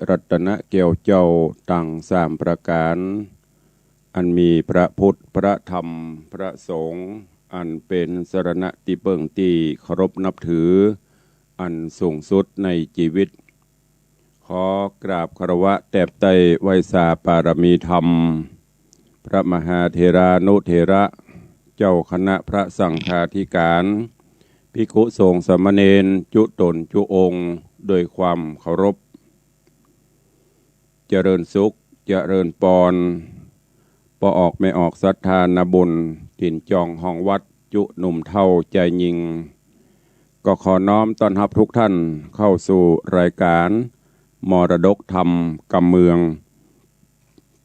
รัตนแก้วเจ้าตั้งสามประการอันมีพระพุทธพระธรรมพระสงฆ์อันเป็นสรณะที่เบิ่งที่เคารพนับถืออันสูงสุดในชีวิตขอกราบคารวะแตบไตไวยสาปารมีธรรมพระมหาเถรานุเถระเจ้าคณะพระสังฆาธิการภิกขุสงฆ์สามเณรจุตนจุองค์โดยความเคารพเจริญสุขเจริญปอนปออกไม่ออกศรัทธานาบุญถิ่นจองห้องวัดจุหนุ่มเท่าใจยิงก็ขอน้อมต้อนรับทุกท่านเข้าสู่รายการมรดกธรรมกำเมือง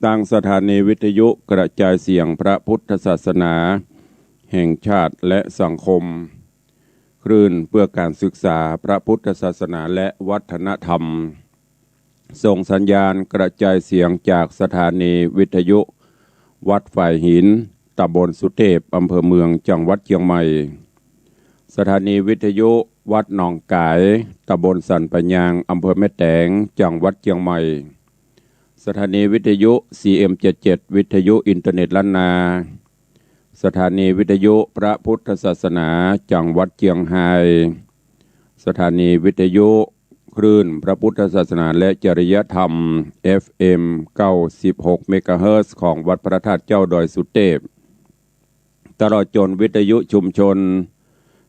ตั้งสถานีวิทยุกระจายเสียงพระพุทธศาสนาแห่งชาติและสังคมคลื่นเพื่อการศึกษาพระพุทธศาสนาและวัฒนธรรมส่งสัญญาณกระจายเสียงจากสถานีวิทยุวัดฝ่ายหินตำบลสุเทพอำเภอเมืองจังหวัดเชียงใหม่สถานีวิทยุวัดหนองกายตำบลสันปัญญางอำเภอแม่แตงจังหวัดเชียงใหม่สถานีวิทยุ CM77 วิทยุอินเทอร์เน็ตล้านนาสถานีวิทยุพระพุทธศาสนาจังหวัดเชียงรายสถานีวิทยุคลื่นพระพุทธศาสนาและจริยธรรม FM 96 เมกะเฮิรตซ์ของวัดพระธาตุเจ้าดอยสุเทพตลอดจนวิทยุชุมชน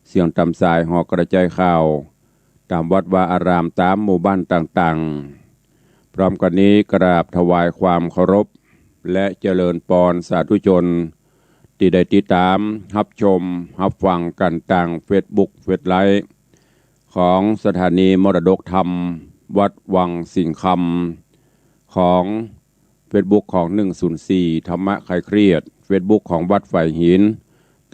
เสียงตามสายหอกระจายข่าวตามวัดวาอารามตามหมู่บ้านต่างๆพร้อมกันนี้กราบถวายความเคารพและเจริญปอนสาธุชนที่ได้ติดตามรับชมรับฟังกันทาง Facebook เฟซไลฟ์ของสถานีมรดกธรรมวัดวังสิงห์คำของ Facebook ของ104ธรรมะคลายเครียด Facebook ของวัดฝ่ายหิน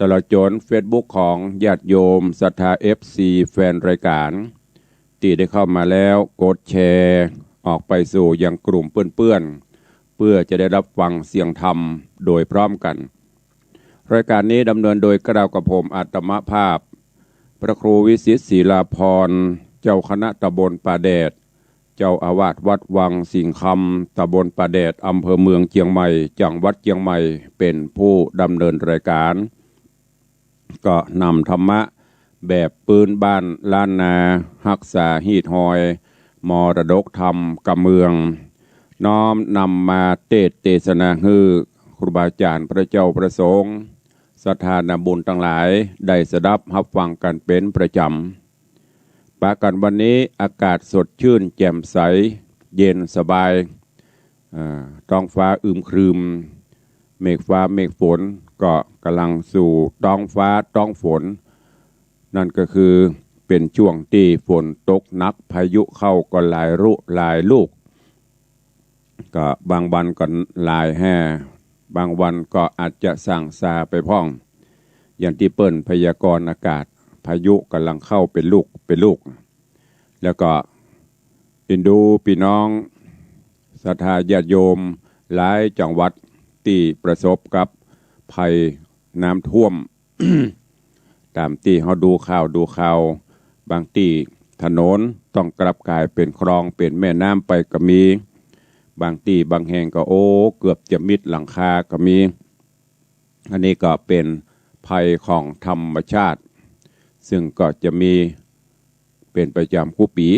ตลอดจน Facebook ของญาติโยมศรัทธา FC แฟนรายการที่ได้เข้ามาแล้วกดแชร์ออกไปสู่ยังกลุ่มเพื่อนๆเพื่อจะได้รับฟังเสียงธรรมโดยพร้อมกันรายการนี้ดำเนินโดยกระผม อาตมภาพพระครูวิสิตศิลาภรณ์เจ้าคณะตำบลป่าแดดเจ้าอาวาสวัดวังสิงห์คำตำบลป่าแดดอำเภอเมืองเชียงใหม่จังหวัดเชียงใหม่เป็นผู้ดำเนินรายการก็นำธรรมะแบบปืนบ้านล้านนารักษาฮีดหอยมรดกธรรมกำเมืองน้อมนำมาเทศนาฮือครูบาอาจารย์พระเจ้าประสงค์ศรัทธานาบุญทั้งหลายได้สดับรับฟังกันเป็นประจำปากันวันนี้อากาศสดชื่นแจ่มใสเย็นสบายท้องฟ้าอึมครึมเมฆฟ้าเมฆฝนก็กำลังสู่ท้องฟ้าท้องฝนนั่นก็คือเป็นช่วงที่ฝนตกหนักพายุเข้าก็หลายลูกก็บางวันก็หลายแห่บางวันก็อาจจะสั่งซาไปพ้องอย่างที่เปิ้นพยากรณ์อากาศพายุกำลังเข้าเป็นลูกแล้วก็อินดูพี่น้องศรัทธาญาติโยมหลายจังหวัดที่ประสบกับภัยน้ำท่วม ตามที่เขาดูข่าวบางที่ถนนต้องกลับกลายเป็นคลองเป็นแม่น้ำไปก็มีบางที่บางแห่งก็เกือบจะมิดหลังคาก็มีอันนี้ก็เป็นภัยของธรรมชาติซึ่งก็จะมีเป็นประจำทุกปี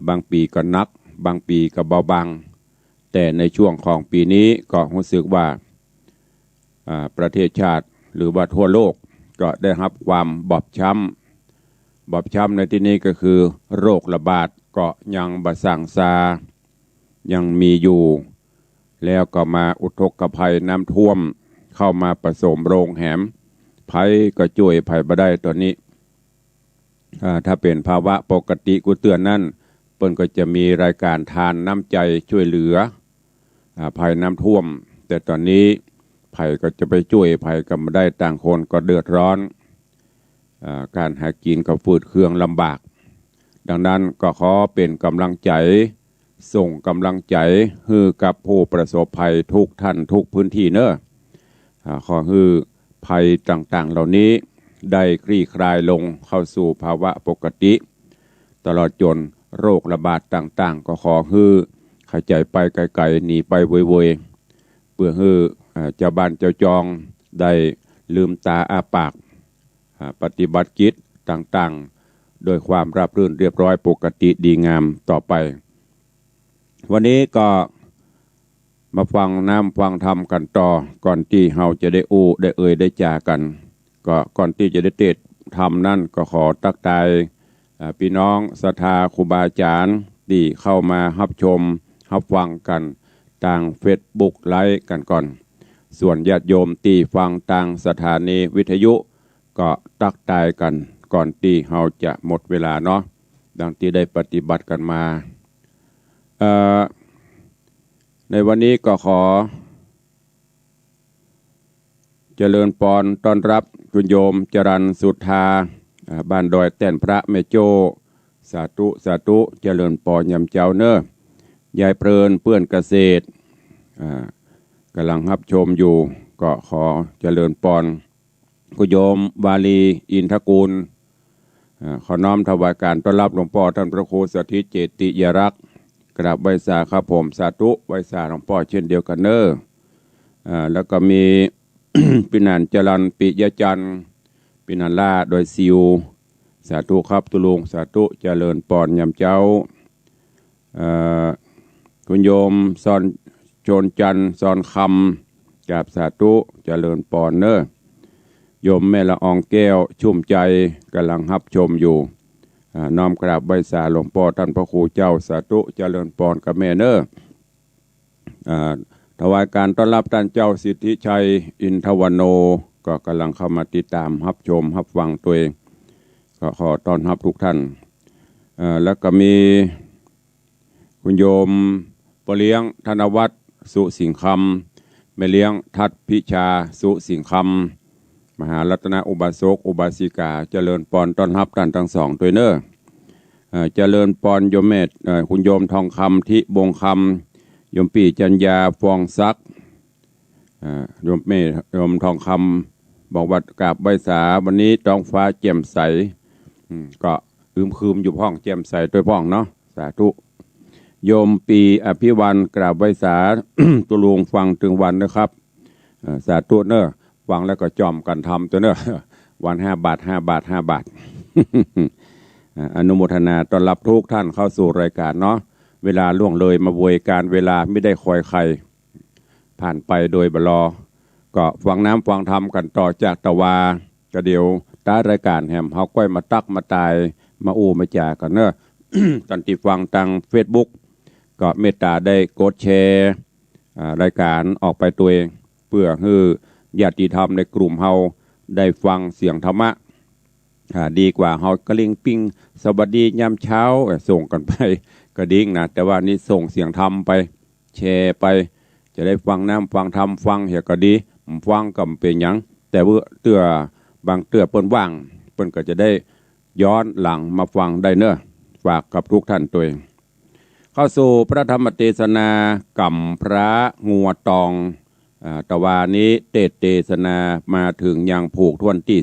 บางปีก็หนักบางปีก็เบาบางแต่ในช่วงของปีนี้ก็รู้สึกว่าประเทศชาติหรือว่าทั่วโลกก็ได้รับความบอบช้ำในที่นี้ก็คือโรคระบาดก็ยังบะสั่งซายังมีอยู่แล้วก็มาอุทกภัยน้ำท่วมเข้ามาผสมโรงแหมภัยก็ช่วยภัยบ่ได้ตัวนี้ถ้าเป็นภาวะปกติกูเตือนนั่นเปิ้นก็จะมีรายการทานน้ำใจช่วยเหลือภัยน้ำท่วมแต่ตอนนี้ภัยก็จะไปช่วยภัยก็ไม่ได้ต่างคนก็เดือดร้อนการหากินก็ฝืดเคืองลำบากดังนั้นก็ขอเป็นกำลังใจส่งกำลังใจให้กับผู้ประสบภัยทุกท่านทุกพื้นที่เนอะขอให้ภัยต่างๆเหล่านี้ได้คลี่คลายลงเข้าสู่ภาวะปกติตลอดจน โรคระบาดต่างๆก็ขอฮือขยายไปไกลๆหนีไปเวยๆเพื่อฮือเจ้าบ้านเจ้าจองได้ลืมตาอ้าปากปฏิบัติกิจต่างๆโดยความราบรื่นเรียบร้อยปกติดีงามต่อไปวันนี้ก็มาฟังน้ำฟังธรรมกันต่อก่อนที่เราจะได้ได้ได้จากันก็ก่อนที่จะได้เทศธรรมนั่นก็ขอตักทายพี่น้องศรัทธาครูบาอาจารย์ที่เข้ามารับชมรับฟังกันทาง Facebook ไลฟ์กันก่อนส่วนญาติโยมที่ฟังทางสถานีวิทยุก็ตักทายกันก่อนที่เราจะหมดเวลาเนาะดังที่ได้ปฏิบัติกันมาในวันนี้ก็ขอเจริญพรต้อนรับคุณโยมจรัญสุทธาบ้านดอยแต้นพระแม่โจ้สาธุสาธุเจริญพรยำเจ้าเนอะยายเพลินเปื้อนเกษตรกำลังรับชมอยู่ก็ขอเจริญพรคุณโยมวาลีอินทกูลขอน้อมถวายการต้อนรับหลวงพ่อท่านพระครูสถิตเจติยรักษ์กราบไหว้สาครับผมสาธุไหว้สาหลวงพ่อเช่นเดียวกันเนอะแล้วก็มี ปินันจรันปิยจันทร์ปินันล่าโดยซิวสาธุครับตุลุงสาธุเจริญปอนยำเจ้าคุณโยมสอนโจนจันทร์สอนคำกับสาธุเจริญปอนเนอะโยมแม่ละอองแก้วชุ่มใจกำลังรับชมอยู่น้อมกราบไหว้สาหลวงพ่อท่านพระครูเจ้าสาธุเจริญปอนกับแม่เนอะถวายการต้อนรับท่านเจ้าสิทธิชัยอินทวโนก็กำลังเข้ามาติดตามรับชมรับฟังตัวเองก็ขอต้อนรับทุกท่านแล้วก็มีคุณโยมปเลี้ยงธนวัฒน์สุสิงคำแม่เลี้ยงทัดพิชาสุสิงคำมหารัตนอุบาสกอุบาสิกาเจริญพรต้อนรับท่านทั้งสองตัวเนอเจริญพรโยมเมธคุณโยมทองคำทิบงคำโยมปีจัญญาฟองซักโยมเมธโยมทองคำบอกว่ากราบไหว้สาวันนี้ท้องฟ้าแจ่มใสก็คืมอยู่พ้องแจ่มใสตัวพ้องเนาะสาธุโยมปีอภิวันกราบไหว้สา ตุลุงฟังถึงวันนะครับสาธุเนอะฟังแล้วก็จอมกันทำตัวเนอะวัน5 บาท5 บาท5 บาท อนุโมทนาต้อนรับทุกท่านเข้าสู่รายการเนาะเวลาล่วงเลยมาบวยการเวลาไม่ได้คอยใครผ่านไปโดยบลอก็ฟังน้ำฟังธรรมกันต่อจากตะวาก็เดี๋ยวต้ารายการแหมเขาก้อยมาตักมาตายมามาจ่ากันเนอะ ตันติฟังทาง Facebook ก็เมตตาได้กดแชร์รายการออกไปตัวเองเพื่อให้ญาติธรรมในกลุ่มเฮาได้ฟังเสียงธรรมะดีกว่าเฮากระลิงปิ้งสวัสดียามเช้าส่งกันไปก็ดิ้งนะแต่ว่านี่ส่งเสียงธรรมไปแชร์ไปจะได้ฟังน้ำฟังธรรมฟังเหี่ยก็ดีฟังก็เป็นหยังแต่ว่าเตื้อบางเตื้อเปิ้นว่างเปิ้นก็จะได้ย้อนหลังมาฟังได้เนอะฝากกับทุกท่านตัวเองเข้าสู่พระธรรมเทศนากัมพระงัวตองตะวานี้เทศนามาถึงยังผูกทวนที่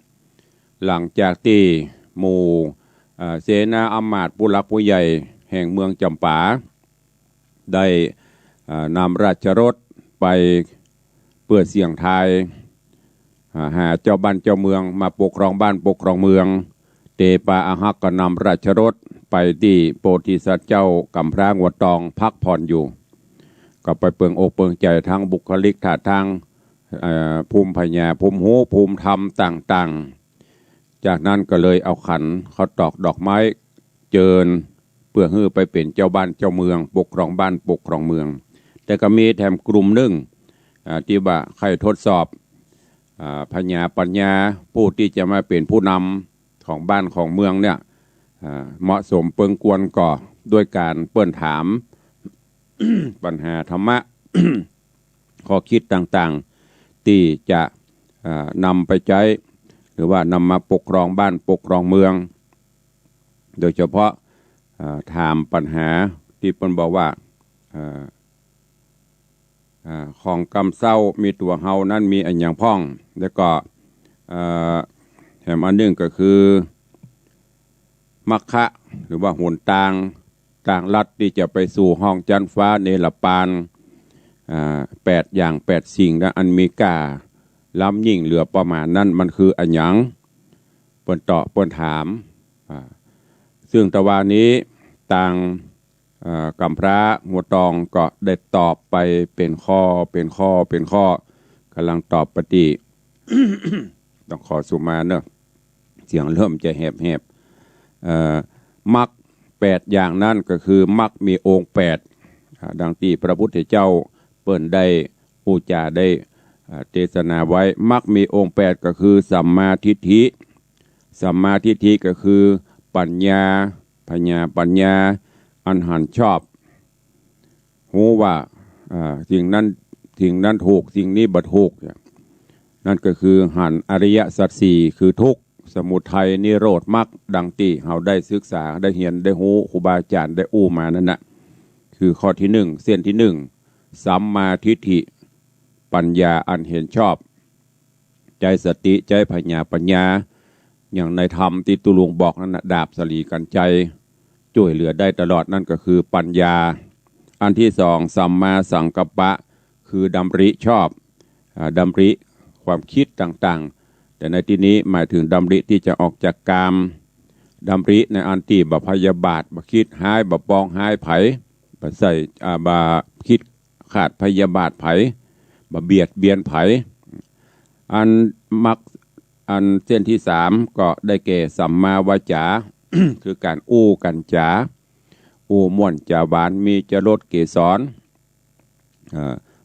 15หลังจากที่หมู่เสนาอำมาตย์ผู้หลักผู้ใหญ่แห่งเมืองจำปาได้นำราชรถไปเพื่อเสี่ยงทายหาเจ้าบ้านเจ้าเมืองมาปกครองบ้านปกครองเมืองเตปาอาหักก็นำราชรถไปที่โพธิสัตว์เจ้ากัมพระงัวตองพักผ่อนอยู่ก็ไปเปิงอกเปิงใจทั้งบุคลิกท่าทางภูมิปัญญาภูมิหูภูมิธรรมต่างๆจากนั้นก็เลยเอาขันเขาตอกดอกไม้เจิญเพื่อให้ไปเป็นเจ้าบ้านเจ้าเมืองปกครองบ้านปกครองเมืองแต่ก็มีแถมกลุ่มหนึ่งที่ว่าใครทดสอบปัญญาผู้ที่จะมาเป็นผู้นำของบ้านของเมืองเนี่ยเหมาะสมเปิงกวนก่อด้วยการเปิ้นถาม ปัญหาธรรมะ ข้อคิดต่างๆที่จะนำไปใช้หรือว่านำมาปกครองบ้านปกครองเมืองโดยเฉพาะถามปัญหาที่เปิ้นบอกว่าของกำเศร้ามีตัวเฮานั้นมีอันอย่างพ่องแล้วก็แถมอันหนึ่งก็คือ มัคคะหรือว่าหนทางลัดที่จะไปสู่ห้องจันฟ้าเนรปาน8 อย่าง 8 สิ่งนะอันมีกาล้ำยิ่งเหลือประมาณนั้นมันคืออันหยังเปิ้นตอบเปิ้นถามซึ่งตะวันนี้ต่างกัมพระหัวตองก็ได้ตอบไปเป็นข้อกำลังตอบปฏิ ต้องขอสุมาเนอะเสียงเริ่มจะแหบมรรค8 อย่างนั่นก็คือมรรคมีองค์8ดังที่พระพุทธเจ้าเปิ้นได้อุจาได้เทศนาไว้มรรคมีองค์8ก็คือสัมมาทิฏฐิก็คือปัญญาอันหันชอบรู้ว่าสิ่งนั้นถูกสิ่งนี้บ่ถูกนั่นก็คือหันอริยสัจสี่คือทุกข์สมุทัยนิโรธมรรคดังที่เราได้ศึกษาได้เรียนได้รู้ครูบาอาจารย์ได้อู้มานั่นนะคือข้อที่1เส้นที่1สัมมาทิฏฐิปัญญาอันเห็นชอบใจสติใจปัญญาอย่างในธรรมที่ตุลุงบอกนั่นนะดาบสลีกันใจช่วยเหลือได้ตลอดนั่นก็คือปัญญาอันที่2สัมมาสังกัปปะคือดำริชอบดำริความคิดต่างๆแต่ในที่นี้หมายถึงดำริที่จะออกจากกามดำริในอันที่บ่พยาบาทบ่คิดหายบ่ปองหายไผบ่ใส่บ่คิดขาดพยาบาทไผบ่เบียดเบียนไผอันมักอันเส้นที่3ก็ได้แก่สัมมาวาจา คือการอู้กันจาอู้ม่วนจาหวานมีจรสเกสร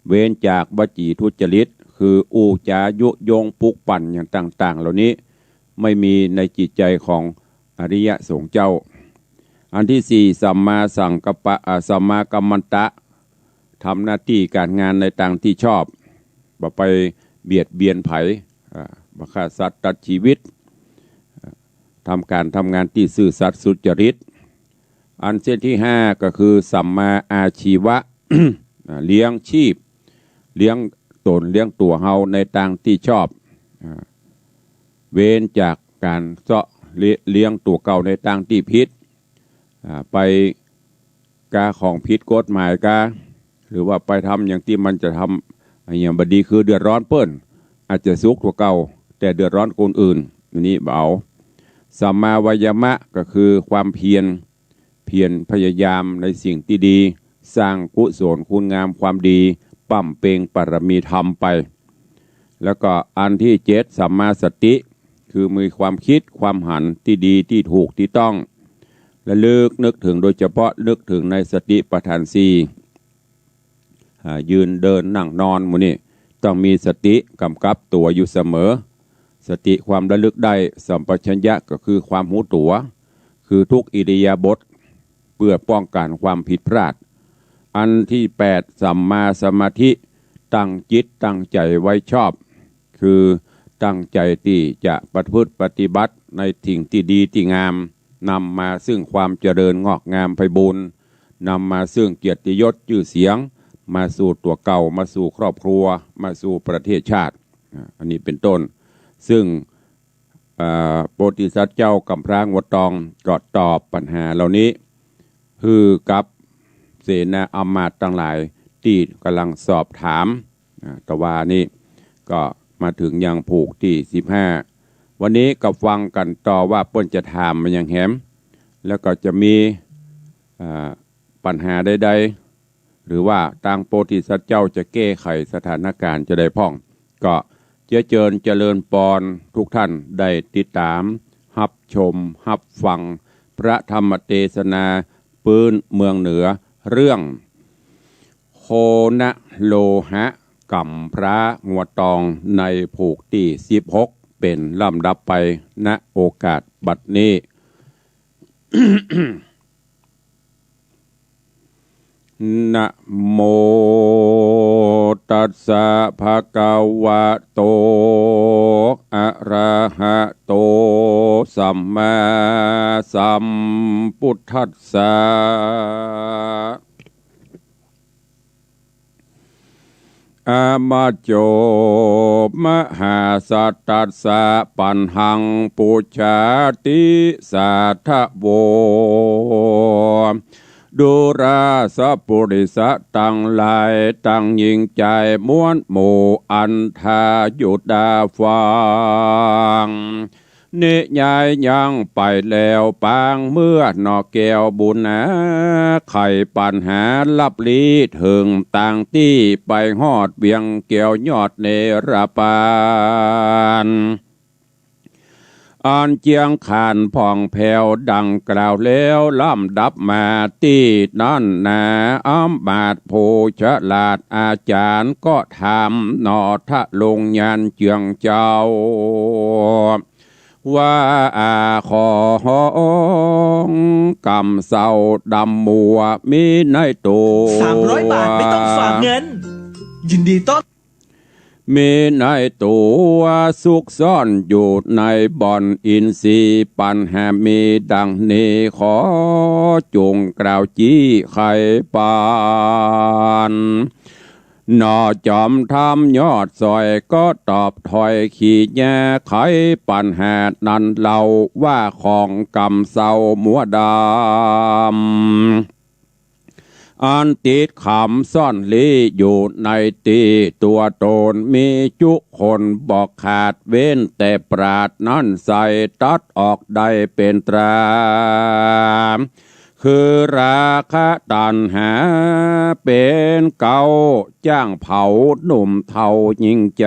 เว้นจากวจีทุจริตคืออู้จายุยงปลุกปั่นอย่างต่างๆเหล่านี้ไม่มีในจิตใจของอริยสงฆ์เจ้าอันที่4สัมมาสังกัปปะสัมมากัมมันตะทำหน้าที่การงานในทางที่ชอบบ่ไปเบียดเบียนไผบ่ฆ่าสัตว์ตัดชีวิตทำงานที่ซื่อสัตย์สุจริตอันเส้นที่5ก็คือสัมมาอาชีวะ เลี้ยงชีพเลี้ยงตนเลี้ยงตัวเฮาในทางที่ชอบเว้นจากการเสาะเลี้ยงตัวเก่าในทางที่ผิดไปกาของผิดกฎหมายกาหรือว่าไปทำอย่างที่มันจะทำอย่างบดีคือเดือดร้อนเปิ้นอาจจะสุขตัวเก่าแต่เดือดร้อนคนอื่นนี่เบาสัมมาวายามะก็คือความเพียรพยายามในสิ่งที่ดีสร้างกุศลคุณงามความดีปั้มเปงปรมีธรรมไปแล้วก็อันที่7สัมมาสติคือมีความคิดความหันที่ดีที่ถูกที่ต้องและนึกถึงโดยเฉพาะนึกถึงในสติปัฏฐาน4ยืนเดินนั่งนอนหมู่นี้ต้องมีสติกำกับตัวอยู่เสมอสติความระลึกได้สัมปชัญญะก็คือความรู้ตัวคือทุกอิริยาบถเพื่อป้องกันความผิดพลาดอันที่8สัมมาสมาธิตั้งจิตตั้งใจไว้ชอบคือตั้งใจที่จะประพฤติปฏิบัติในสิ่งที่ดีที่งามนำมาซึ่งความเจริญงอกงามไพบูลย์นำมาซึ่งเกียรติยศชื่อเสียงมาสู่ตัวเก่ามาสู่ครอบครัวมาสู่ประเทศชาติอันนี้เป็นต้นซึ่งโพธิสัตว์เจ้ากัมพร้างวัดตองก็ตอบปัญหาเหล่านี้คือกับเสนาอำมาตย์ทั้งหลายที่กำลังสอบถามแต่ว่านี่ก็มาถึงยังผูกที่15วันนี้ก็ฟังกันต่อว่าเปิ้นจะถามมันอย่างแหมแล้วก็จะมีปัญหาใดๆหรือว่าทางโพธิสัตว์เจ้าจะแก้ไขสถานการณ์จะได้พ่องก็เจริญปอนทุกท่านได้ติดตามรับชมรับฟังพระธรรมเทศนาปืนเมืองเหนือเรื่องโคนะโลหะกัมพระงัวตองในผูกที่16เป็นลำดับไปณโอกาสบัดนี้ นะโมตัสสะภะคะวะโตอะระหะโตสัมมาสัมพุทธัสสะอะมะโจ มหาสัตตัสสะปัญหังปุจฉาติสัทธโวดูราสปุริสะตั้งหลายตั้งยิ่งใจม้วนหมู่อันทายุดาฟังนิยายยังไปแล้วปางเมื่อนอแก้วบุญนะไข่ปัญหาลับลีถึงต่างที่ไปฮอดเบียงเกี่ยวยอดเนรปานอ่านเจียงขานผ่องแผ่วดังกล่าวแล้วล่ำดับมาที่นั่นนาอ้อมบาดโพชลาดอาจารย์ก็ถามนอทะลงยันเจียงเจ้าว่าของกำเศร้าดำมัวมีในตัว300 บาทไม่ต้องฝากเงินยินดีต้อนมีในตัวสุกซ่อนอยู่ในบ่อนอินทรีย์ปัญหามีดังนี้ขอจงกล่าวจี้ไขปานนอจอมทำยอดซอยก็ตอบถอยขี่แย่ไขปัญหานั้นเล่าว่าของกำเศร้ามัวดำอันติดขำซ่อนลีอยู่ในตีตัวตนมีจุคนบอกขาดเว้นแต่ปราดนั้นใส่ตัดออกได้เป็นตราคือราคะตัณหาเป็นเก่าจ้างเผาหนุ่มเทายิ่งใจ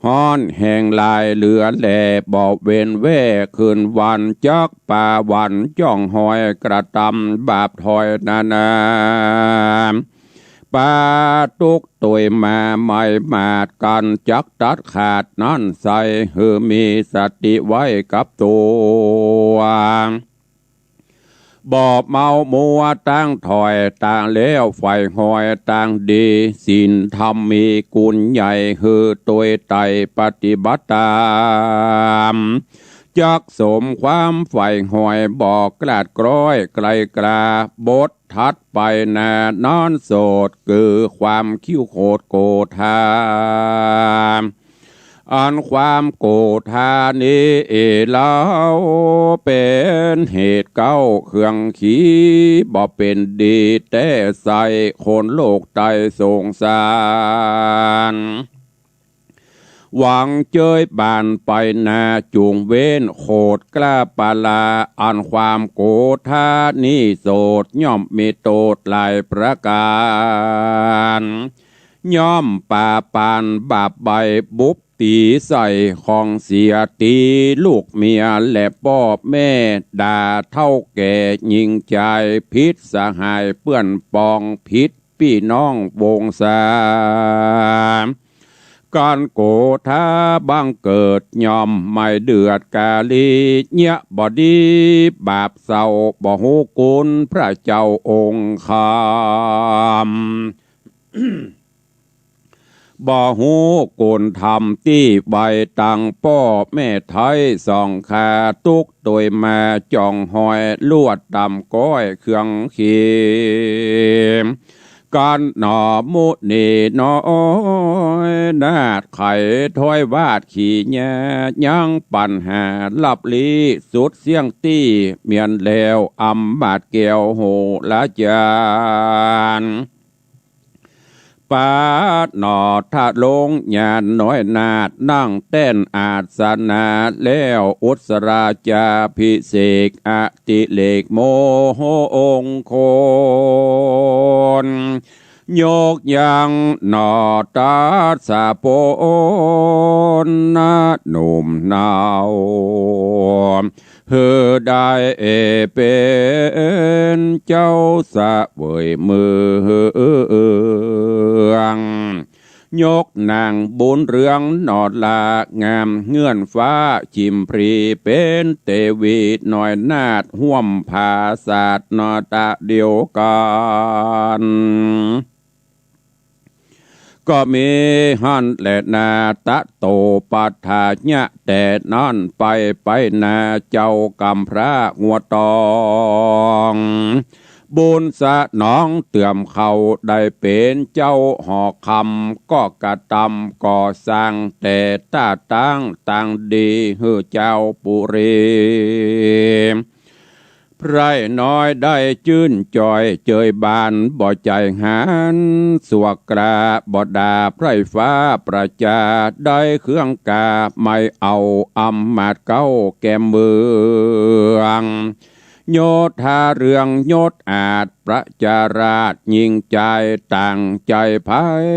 ฮ้อนแห่งลายเหลือแหล่บอกเวนแว่คืนวันจักป่าวันจ้องหอยกระตำบาปถอยนานาปาตุกตัวมาไม่มาดกันจักตัดขาดนั่นใส่หือมีสติไว้กับตัวบอบเมามัวตั้งถอยต่างแล้วไฟหอยต่างดีศีลธรรมมีกุญใหญ่หือตัวไตปฏิบัติตามจักสมความไฟหอยบอกกลาดกร้อยไกลกลาบททัดไปนานอนโสดคือความคิ้วโคตรโกธาอันความโกธานี้เล่าเป็นเหตุเก้าเครื่องขี้บ่เป็นดีแต่ใส่คนโลกใจสงสารหวังเจยบานไปนาจูงเว้นโคดกล้าปาลาอันความโกธานี้โสดย่อมมีโตดหลายประการย่อมป่าปานบาปใบบุบตีใส่ของเสียตีลูกเมียและพ่อแม่ด่าเท่าแก่ยิงใจพิษสหายเปื้อนปองพิษพี่น้องวงศาการโกธาบังเกิดย่อมไม่เดือดกาลีเนียบอดีบาปเศร้าบ่หูกุลพระเจ้าองค์คบ่หูกุลทำที่ใบตังพ่อแม่ไทยส่องขาตุกโดยมาจ่องหอยลวดดำก้อยเครื่องเขีมการหนอมุนีน้อยนาดไข่ถ้อยวาดขี่แย่ยังปัญหาลับลีสุดเสียงตี้เมียนแล้วอำบาดเกี่ยวโหละจานปาดหนอทะลงญาณน้อยนาดนั่งเต้นอาสนะแล้วอุสราจาพิเศษอติเลกโมโหองโคนโยกยังหนอตาสะโปนนาหนุ่มนาวเฮือได้เป็นเจ้าสะเวยมืองยกนางบุญเรืองนอดลางามเงื่อนฟ้าจิมพรีเป็นเตวีหน่อยนาดห่วมภาศาสนอตะเดียวกันก็มีหันและนาตะโตปัฏฐาญะแต่นั่นไปนาเจ้ากำพระงัวตอง บุญสะน้องเตื่อมเขาได้เป็นเจ้าหอคำก็กระทำก่อสร้างแต่ตาตั้งต่างดีเฮือเจ้าปุรีไรน้อยได้จื้นจอยเจยบานบ่ใจหานสวกราบ่ดาไพรฟ้าประจาได้เครื่องกาไม่เอาอำมาตเก้าแก้มเมืองโยธาเรืองโยธอาจประจาราชยิ่งใจต่างใจภาย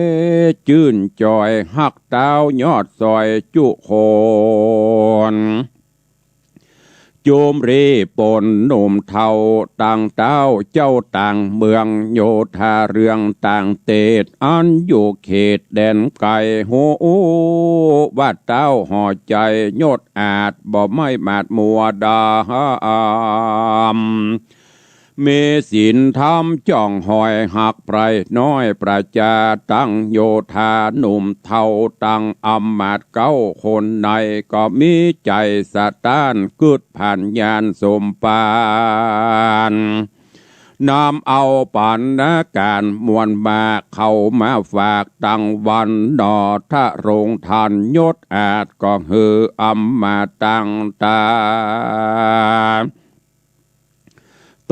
จื้นจอยหักเต้ายอดซอยจุโคนโจมรีปนหนุ่มเทาต่างเต้าเจ้าต่างเมืองโยธาเรืองต่างเตดอันอยู่เขตแดนไก่โหว่าเต้าห่อใจโยดอาจบ่ไม่มาดมัวดาเมสินทำจ่องหอยหักไพรน้อยประจาตั้งโยธาหนุ่มเทาตั้งอำมาตเก้าคนในก็มีใจสะต้านกึดผ่านยานสมปานนำเอาปันนาการมวลมาเข้ามาฝากตั้งวันดอทะโรงทันยศอาจก็ฮืออำมาตั้งตา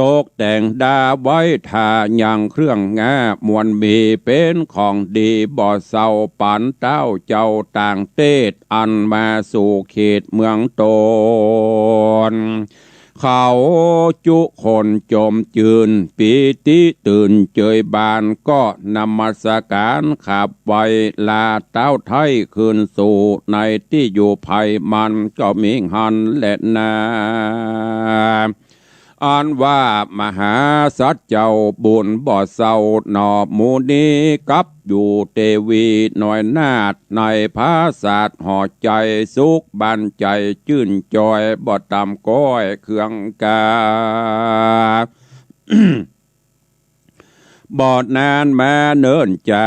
ตกแต่งดาไว้ทาอย่างเครื่องงามวลมีเป็นของดีบ่เศร้าปันเต้าเจ้าต่างเตศอันมาสู่เขตเมืองตนเขาจุคนจมจืนปีติตื่นเจยบานก็นมัสการขับไว้ลาเต้าไทยคืนสู่ในที่อยู่ภัยมันก็มีหันและนาอันว่ามหาสัจเจ้าบุญบ่เศร้าหนอมูนีกับอยู่เทวีหน่อยนาดในภาษาห่อใจสุขบันใจจื่นจอยบ่ตำก้อยเครื่องกา บอดนานมาเนิ่นจา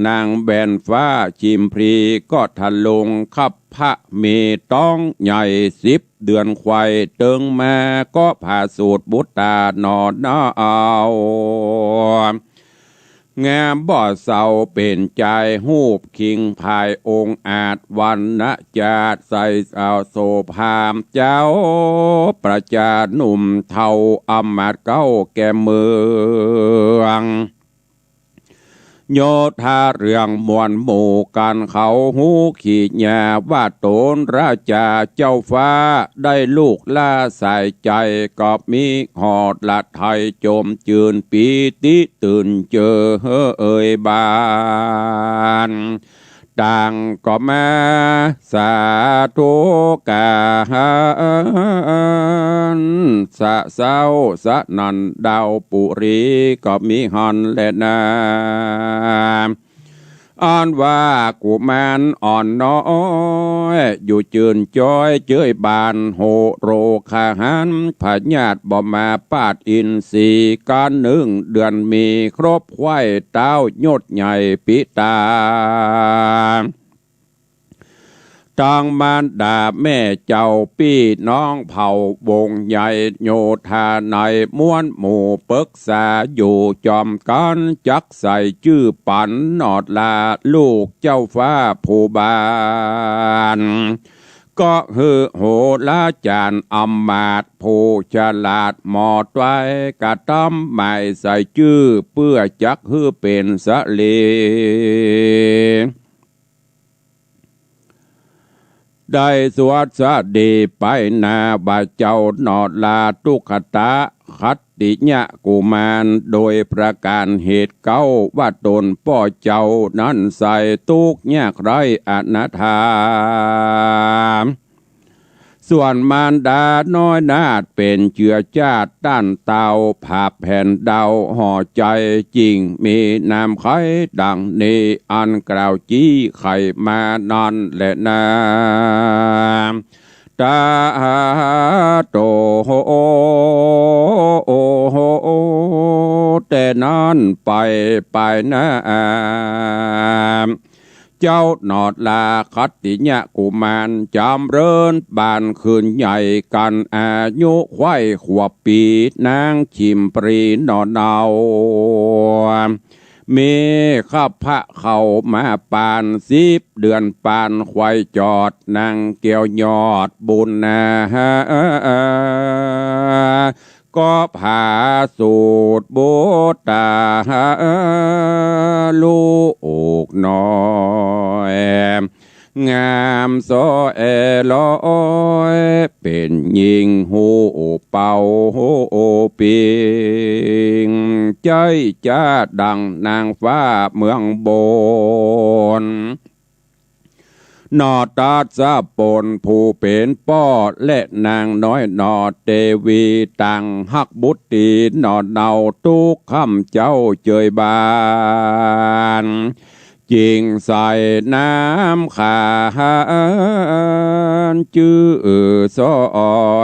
นางแบนฟ้าชิมพรีก็ทะลงขับพระเมต้องใหญ่10 เดือนควายเติงมาก็ผ่าสูตรบุตตานอนนาเอางามบ่อเศร้าเป็นใจหูบคิงภายองค์อาจวันนะจาดใส่สาวโสภามเจ้าประจาหนุ่มเทาอำมาตเก้าแก่เมืองโยธาเรื่องมวลหมู่กันเขาหูขีดยาว่าโตนราชาเจ้าฟ้าได้ลูกล่าใส่ใจก็มีหอดละไทยโจมจืนปีติตื่นเจอเอ่ยบานต่างก็มาสาธุกาสะเศร้าสะนันดาวปุรีก็มีหันและนาอ่อนว่ากุมารอ่อนน้อยอยู่จืนจอยเจยบานโหโรคาหันพญาติบ่มาปาดอินสีการ1 เดือนมีครบไข่เต้ายดใหญ่ปิตาจางมารดาแม่เจ้าพี่น้องเผ่าวงใหญ่โยธาในม้วนหมู่ปรึกษาอยู่จอมกันจักใส่ชื่อปันนอดลาลูกเจ้าฟ้าผู้บานก็ฮือโหราจารย์อำมาตย์ผู้ฉลาดหมอดไว้กระทำไม่ใส่ชื่อเพื่อจักฮือเป็นสะเลได้สวัสดีไปนาบาเจ้านอดลาตุขตะคัตติญะกุมารโดยประการเหตุเก้าว่าตนพ่อเจ้านั้นใส่ตุกยากไรอนาถาส่วนมารดาน้อยนาดเป็นเชื้อชาติต้านเตาผาแผ่นดาวห่อใจจริงมีนามไข่ดังนี้อันกล่าวจี้ไข่มานอนและนาตาโตโอแต่นั้นไปนะ เจ้าหนอดลาคัตติญะกุมารจำเริญบานคืนใหญ่กันอายุไข่ขวบปีนางชิมปรีนอเนามีข้าพระเข้ามาปาน10 เดือนปานควายจอดนางเกี่ยวยอดบุญนาก็ผาสูตรบุตาลูกน้อยงามโซเอลอยเป็นยิงหูเป่าปิงใจจ้าดังนางฟ้าเมืองบนนอตาซาปนผู้เป็นป้อและนางน้อยนอเตวีตังฮักบุตรีนอเนาทุกคำเจ้าเจยบานจิงใส่น้ำขาจื้อซอ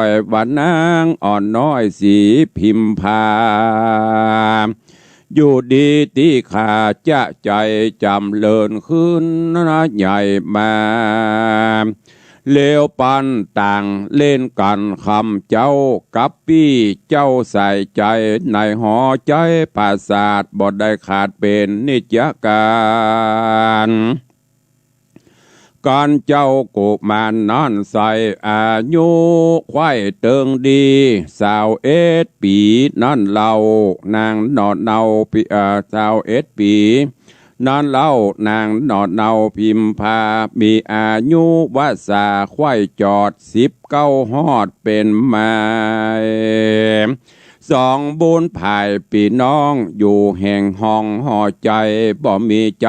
ยวันนางอ่อนน้อยสีพิมพาอยู่ดีที่ข้าจะใจจำเลินขึ้นนะใหญ่มาเลวปันต่างเล่นกันคำเจ้ากับพี่เจ้าใส่ใจในหอใจปราสาทบ่ได้ขาดเป็นนิจการการเจ้ากุมารนั่นใส่อายุไข่เติงดี21 ปีนั่นเล่านางนอดเนาปี21 ปีนั่นเล่านางนอดเนาพิมพามีอายุวาสาไข่จอด19 ฮอดเป็นไม้2 บุญภายปีน้องอยู่แห่งห้องห่อใจบ่มีใจ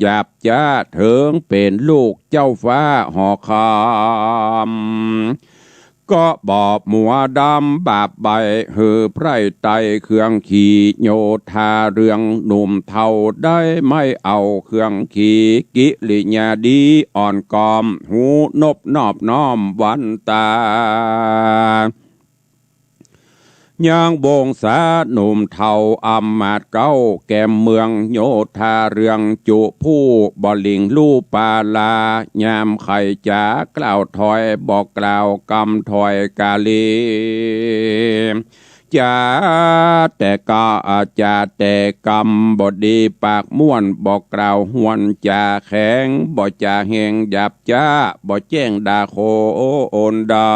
หยาบจ้าเถิงเป็นลูกเจ้าฟ้าห่อคำก็บอบมัวดำบาปใบหือไพร่ไตเครื่องขี่โยธาเรื่องหนุ่มเท่าได้ไม่เอาเครื่องขี่กิริยาดีอ่อนกอมหูนบนอบน้อมวันตายังบงสาหนุ่มเทาอำมาตย์เก้าแก้มเมืองโยธาเรืองจุผู้บ่ลิงลู่ปาลายามไข่จากล่าวถอยบอกกล่าวกำถอยกาลีจะแต่ก็อาจจะแต่กำบดีปากม่วนบอกกล่าวหวนจะแข็งบ่จะแหงหยับจ้าบ่แจ้งดาโคโอนได้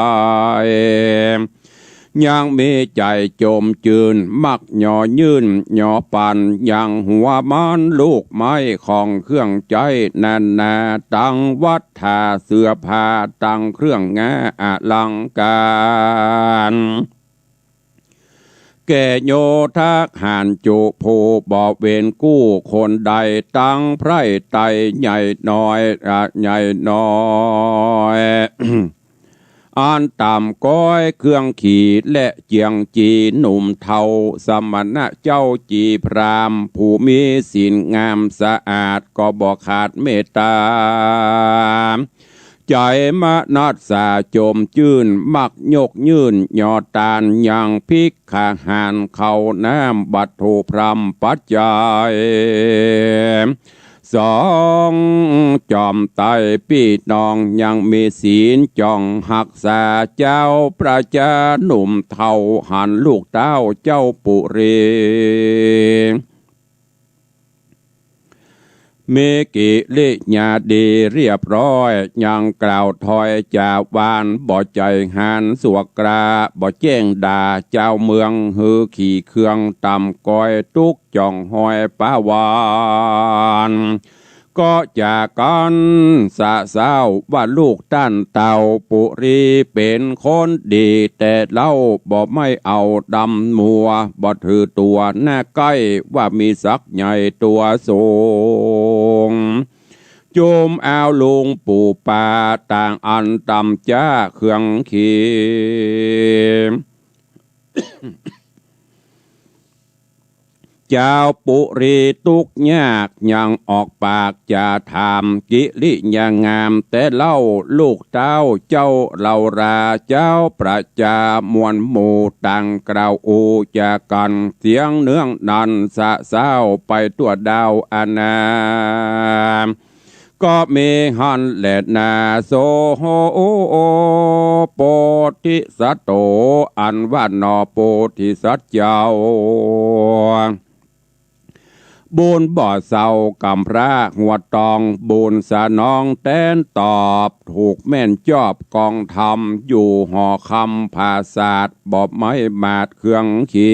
ยังมีใจจมจืนมักหย่อยื่นหย่อปันยังหัวมันลูกไม้ของเครื่องใจนันนาตั้งวัดทาเสื้อผ้าตั้งเครื่องงาอลังการแก่โยทักหานจุผู้บ่เวนกู้คนใดตั้งไพร่ไตใหญ่น้อยใหญ่น้อยอ่านตามก้อยเครื่องขี่และเจียงจีหนุ่มเทาสมณะเจ้าจีพรามผู้มีศีลงามสะอาดก็บอกขาดเมตตาใจมนัสสาโจมจื่นมักยกยื่นยอตานยังพิกขาหานเข้าน้ำบัดโทพรำปัจจัย2จอมไตพี่น้องยังมีศีลจ้องหักษาเจ้าประจาหนุ่มเท่าหันลูกเต้าเจ้าปุรีเมกิลิญาดีเรียบร้อยยังกล่าวถอยจากวานบ่ใจหันสวกกราบ่แจ้งด่าเจ้าเมืองหือขี่เครื่องต่ำก้อยตุกจ่องหอยป้าวานก็จากกันสะเศร้าว่าลูกต้านเต่าปุรีเป็นคนดีแต่เล่าบ่ไม่เอาดำมัวบ่ถือตัวหน้าใกล้ว่ามีศักย์ใหญ่ตัวสูงโจมเอาลุงปู่ป่าต่างอันตำจ้าเครื่องขีเจ้าปุรีตุกยากยังออกปากจะถามกิริยางามแต่เล่าลูกเต้าเจ้าเหล่าราเจ้าประจามวลหมู่ต่างกล่าวอูจากกันเสียงเนื้องนันสะเศร้าไปตัวดาวอนา ก็มีหันแหละนาโสโหโปธิสัตโตอันว่านอโปธิสัตเจ้าบุญบ่อเศร้ากำพระหัวตองบุญสะน้องแต้นตอบถูกแม่นจอบกองธรรมอยู่หอคำภาษาดบอบไม้มาดเครื่องขี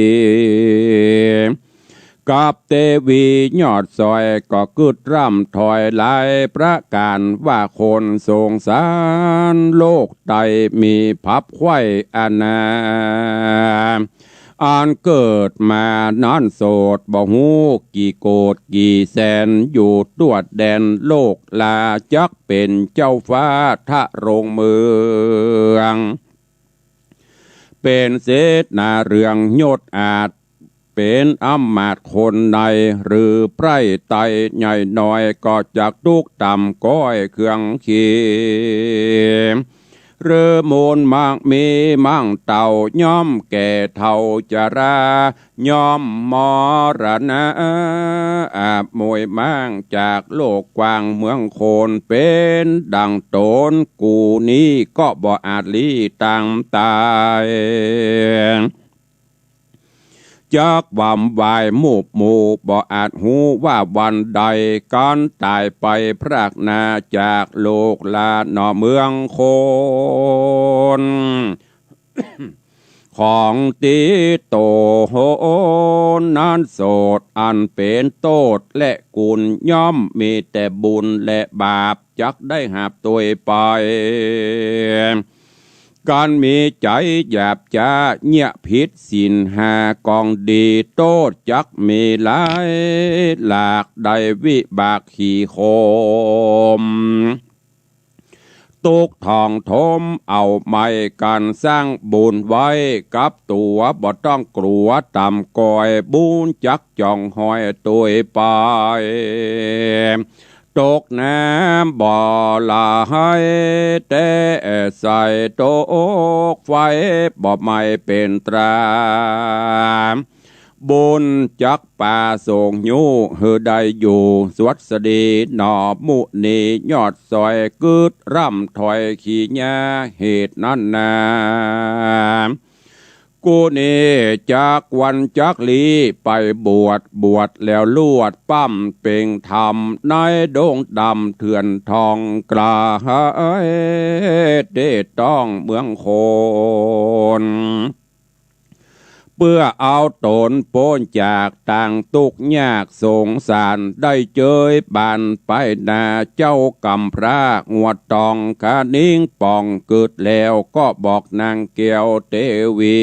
กับเตวียอดซอยก็กึดร่ำถอยหลายประการว่าคนสงสารโลกไตมีพับไข้อาณาอ่านเกิดมานอนโสดบ่ฮู้กี่โกดกี่แสนอยู่ตรวจแดนโลกลาจักเป็นเจ้าฟ้าทะโรงเมืองเป็นเสนาเรืองยศอาจเป็นอำมาตย์คนใดหรือไพร่ไตใหญ่น้อยก็จากทุกต่ำก้อยเครื่องขีเรือมูลมากมีมั่งเต่าย่อมแก่เท่าจาราย่อมมรณะอาบมวยมั่งจากโลกกว้างเมืองโคนเป็นดังโตนกูนี้ก็บ่อาจลีตังตายจากวำวายมูบหมู่บ่อาจหูว่าวันใดการตายไปพรากนาจากโลกลาหนอเมืองโคน ของติโตโหนั้นโสดอันเป็นโตดและกุลย่อมมีแต่บุญและบาปจักได้หาบตัวไปการมีใจหยาบจ้าเงียผิดศีลหากองดีโตดจักมีหลายหลากได้วิบากขี่โคมตุกทองทมเอาไม้การสร้างบุญไว้กับตัวบ่ต้องกลัวต่ำก่อยบุญจักจ่องหอยตัวไปตกน้ำบ่อลายแต่ใส่ตกไฟบ่ไม่เป็นตราบุญจักป่าส่งยูเฮอได้อยู่สวัสดีหนอมุนียอดซอยกึดร่ำถอยขี้ยาเหตุนั้นนากูนี่จากวันจักลีไปบวชแล้วลวดปั้มเป่งธรรมในดงดำเถื่อนทองกลาเดต้องเมืองโคนเพื่อเอาตนโป้นจากต่างตุกยากสงสารได้เจยบานไปนาเจ้ากำพระงวดตองคานิ่งป่องเกิดแล้วก็บอกนางเกียวเทวี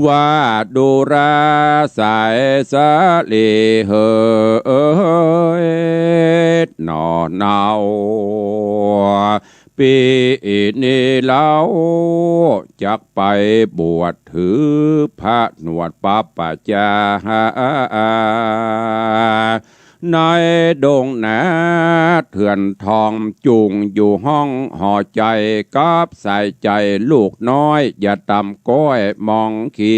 ว่าดูราสายสาลีเฮนอเนาปีนี้เล่าจักไปบวชถือพระหนวดปัปปะจาในดงนาเถื่อนทองจุงอยู่ห้องห่อใจกับใส่ใจลูกน้อยอย่าต่ำก้อยมองขี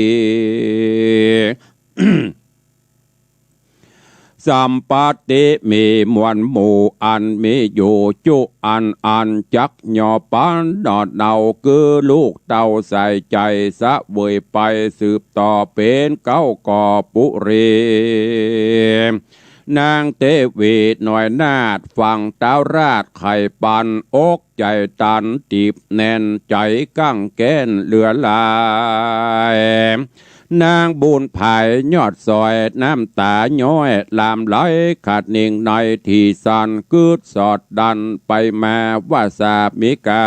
สัมปติมีมวลหมู่อันมีอยู่จุอันจักหยอปันดอดเดาคือลูกเต่าใส่ใจสะเวยไปสืบต่อเป็นเก้าก่อปุรีนางเทวีหน่อยนาดฟังเต้าราดไข่ปันอกใจตันตีบแน่นใจกั้งแก้นเหลือลายนางบุญภายยอดซอยน้ำตาย้อยลามไหลขาดนิ่งในที่สันกึดสอดดันไปมาว่าสามิกา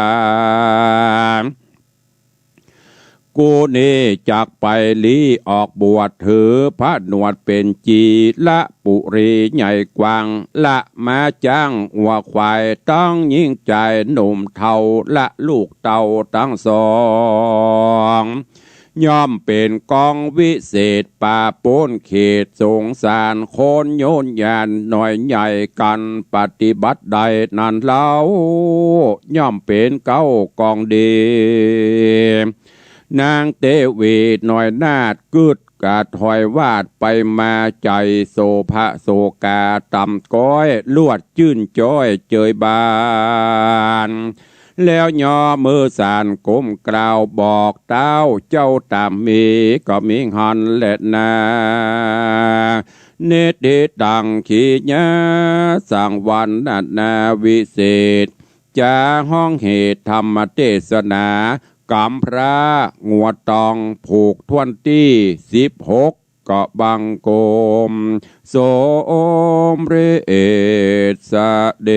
กูนี่จากไปลีออกบวชถือพระหนวดเป็นจีละปุรีใหญ่กว้างละมาจ้างหัวควายต้องยิ่งใจหนุ่มเทาละลูกเต่าทั้งสองย่อมเป็นกองวิเศษป่าโป้นเขตสงสารโคนโยนยานหน่อยใหญ่กันปฏิบัติใดนั่นเล่าย่อมเป็นเก้ากองดี นางเตวีหน่อยนาดกึดกาถอยวาดไปมาใจโสภะโสกาต่ำก้อยลวดจื้นจ้อยเจยบานแล้วย่อมือสานก้มกล่าวบอกเต้าเจ้าตามมีก็มีหันและนาเนตรดังขีญาสังวันนาวิเศษจาห้องเหตุธรรมเทศนากำพระงัวตองผูกทวนที่16เกาะบังโกมโสมเรศเด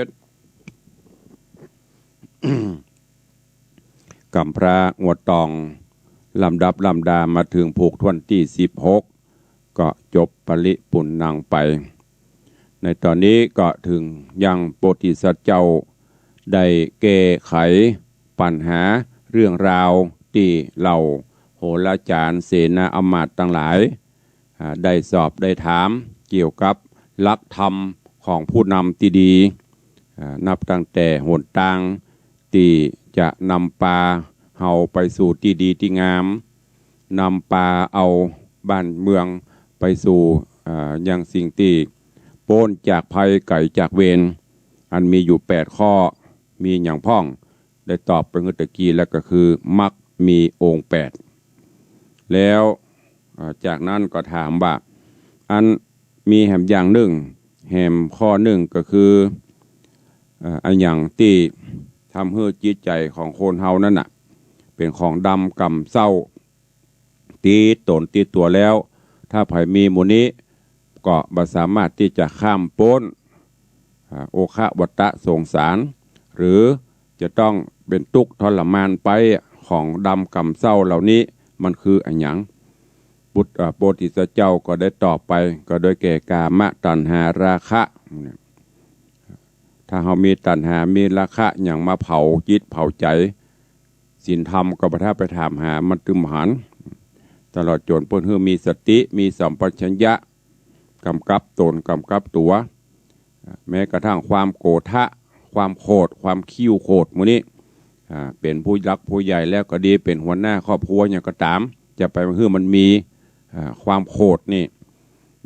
ช กำพระงัวตองลำดับลำดามาถึงผูกทวนที่16ก็จบปริปุณนังไปในตอนนี้ก็ถึงยังโพธิสัตว์เจ้าได้แก้ไขปัญหาเรื่องราวที่เหล่าโหราจารย์เสนาอมาตย์ทั้งหลายได้สอบได้ถามเกี่ยวกับหลักธรรมของผู้นำที่ดีนับตั้งแต่หนทางที่จะนำปาเฮาไปสู่ที่ดีที่งามนำปาเอาบ้านเมืองไปสู่อย่างสิ่งที่โป้นจากภัยไก่จากเวรอันมีอยู่8ข้อมีอย่างพ่องได้ตอบไปเมื่อตะกี้แล้วก็คือมักมีองค์8แล้วจากนั้นก็ถามว่าอันมีแหมอย่างหนึ่งแหมข้อหนึ่งก็คืออันอย่างที่ทำให้จิตใจของคนเฮานั่นน่ะเป็นของดำกำเศร้าตีตนตีตัวแล้วถ้าไผมีหมู่นี้ก็บ่สามารถที่จะข้ามพ้นโอคะวัตตะสงสารหรือจะต้องเป็นทุกข์ทรมานไปของดำกำเศร้าเหล่านี้มันคืออันหยังโพธิสัตว์เจ้าก็ได้ตอบไปก็โดยแก่กามตัณหาราคะถ้าเรามีตัณหามีราคะอย่างมาเผาจิตเผาใจศีลธรรมก็บ่ถ้าไปถามหามันตึมหันตลอดจนเพิ่นมีสติมีสัมปชัญญะกำกับตนกำกับตัวแม้กระทั่งความโกรธะความโกรธความคิ้วโกรธมื้อนี้เป็นผู้รักผู้ใหญ่แล้วก็ดีเป็นหัวหน้าครอบครัวอย่างก็ตามจะไปเพื่อมันมีความโกรธนี่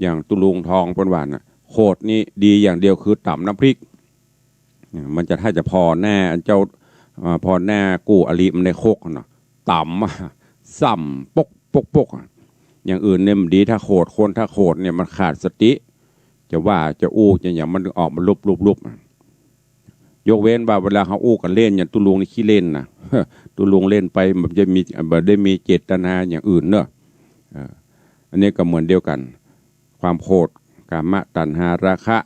อย่างตุลุงทองเพิ่นว่าน่ะโกรธนี่ดีอย่างเดียวคือต่ำน้ำพริกมันจะถ้าจะพอแน่อันเจ้าพอแน่กู้อลิมันในโคกเนาะต่ำซ้ำปกปกปกอย่างอื่นเนี่ยมันดีถ้าโกรธคนถ้าโกรธเนี่ยมันขาดสติจะว่าจะอู้จะอย่างมันออกมาลุบยกเว้นว่าเวลาเขาอู้กันเล่นอย่างตุลุงนี่ขี้เล่นนะตุลุงเล่นไปมันจะมีแบบได้มีเจตนาอย่างอื่นเนอะอันนี้ก็เหมือนเดียวกันความโกรธกามตัณหาราคะ